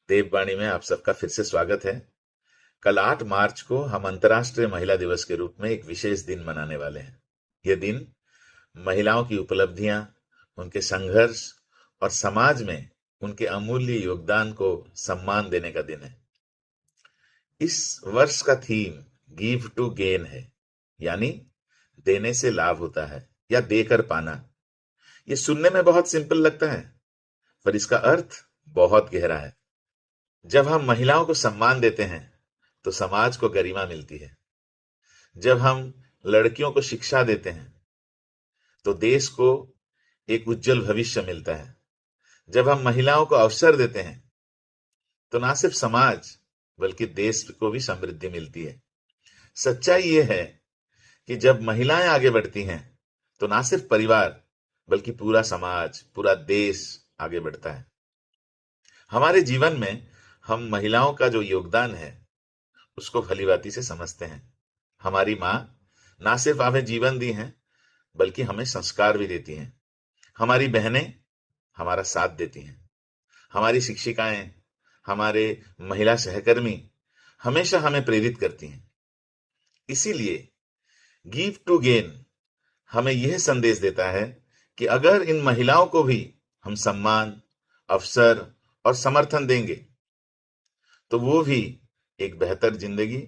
देववाणी में आप सबका फिर से स्वागत है। कल 8 मार्च को हम अंतर्राष्ट्रीय महिला दिवस के रूप में एक विशेष दिन मनाने वाले हैं। यह दिन महिलाओं की उपलब्धियां, उनके संघर्ष और समाज में उनके अमूल्य योगदान को सम्मान देने का दिन है। इस वर्ष का थीम गिव टू गेन है, यानी देने से लाभ होता है या देकर पाना। यह सुनने में बहुत सिंपल लगता है, पर इसका अर्थ बहुत गहरा है। जब हम महिलाओं को सम्मान देते हैं तो समाज को गरिमा मिलती है। जब हम लड़कियों को शिक्षा देते हैं तो देश को एक उज्जवल भविष्य मिलता है। जब हम महिलाओं को अवसर देते हैं तो ना सिर्फ समाज बल्कि देश को भी समृद्धि मिलती है। सच्चाई यह है कि जब महिलाएं आगे बढ़ती हैं तो ना सिर्फ परिवार बल्कि पूरा समाज, पूरा देश आगे बढ़ता है। हमारे जीवन में हम महिलाओं का जो योगदान है उसको भलीभांति से समझते हैं। हमारी माँ ना सिर्फ हमें जीवन दी हैं बल्कि हमें संस्कार भी देती हैं। हमारी बहनें हमारा साथ देती हैं। हमारी शिक्षिकाएं, हमारे महिला सहकर्मी हमेशा हमें प्रेरित करती हैं। इसीलिए गिव टू गेन हमें यह संदेश देता है कि अगर इन महिलाओं को भी हम सम्मान, अवसर और समर्थन देंगे तो वो भी एक बेहतर जिंदगी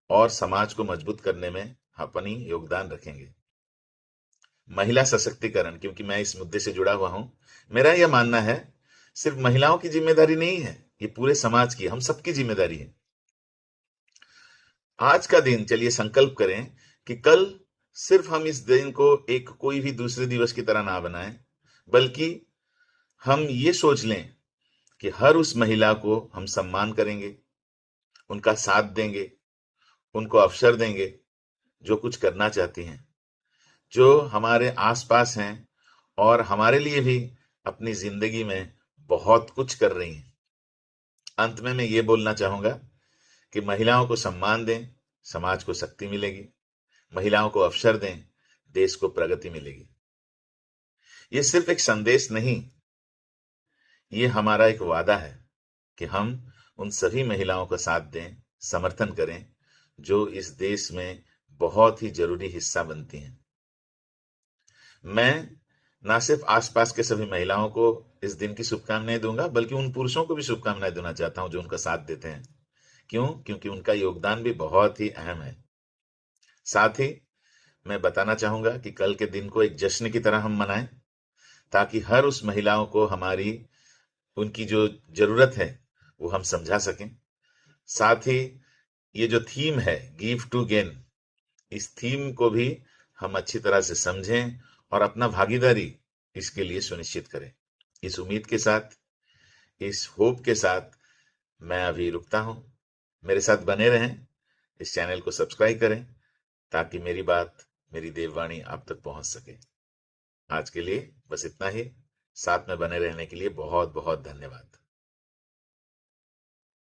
और समाज को मजबूत करने में अपनी योगदान रखेंगे। महिला सशक्तिकरण, क्योंकि मैं इस मुद्दे से जुड़ा हुआ हूं, मेरा यह मानना है सिर्फ महिलाओं की जिम्मेदारी नहीं है, ये पूरे समाज की, हम सबकी जिम्मेदारी है। आज का दिन चलिए संकल्प करें कि कल सिर्फ हम इस दिन को एक कोई भी दूसरे दिवस की तरह ना बनाएं, बल्कि हम ये सोच लें कि हर उस महिला को हम सम्मान करेंगे, उनका साथ देंगे, उनको अवसर देंगे जो कुछ करना चाहती हैं, जो हमारे आसपास हैं और हमारे लिए भी अपनी जिंदगी में बहुत कुछ कर रही हैं। अंत में मैं ये बोलना चाहूंगा कि महिलाओं को सम्मान दें, समाज को शक्ति मिलेगी। महिलाओं को अवसर दें, देश को प्रगति मिलेगी। ये सिर्फ एक संदेश नहीं, ये हमारा एक वादा है कि हम उन सभी महिलाओं का साथ दें, समर्थन करें जो इस देश में बहुत ही जरूरी हिस्सा बनती हैं। मैं ना सिर्फ आसपास के सभी महिलाओं को इस दिन की शुभकामनाएं दूंगा, बल्कि उन पुरुषों को भी शुभकामनाएं देना चाहता हूं जो उनका साथ देते हैं। क्यों? क्योंकि उनका योगदान भी बहुत ही अहम है। साथ ही मैं बताना चाहूंगा कि कल के दिन को एक जश्न की तरह हम मनाएं, ताकि हर उस महिलाओं को हमारी उनकी जो जरूरत है वो हम समझा सकें। साथ ही ये जो थीम है गिव टू गेन, इस थीम को भी हम अच्छी तरह से समझें और अपना भागीदारी इसके लिए सुनिश्चित करें। इस उम्मीद के साथ, इस होप के साथ मैं अभी रुकता हूं। मेरे साथ बने रहें, इस चैनल को सब्सक्राइब करें ताकि मेरी बात, मेरी देववाणी आप तक पहुंच सके। आज के लिए बस इतना ही। साथ में बने रहने के लिए बहुत बहुत धन्यवाद।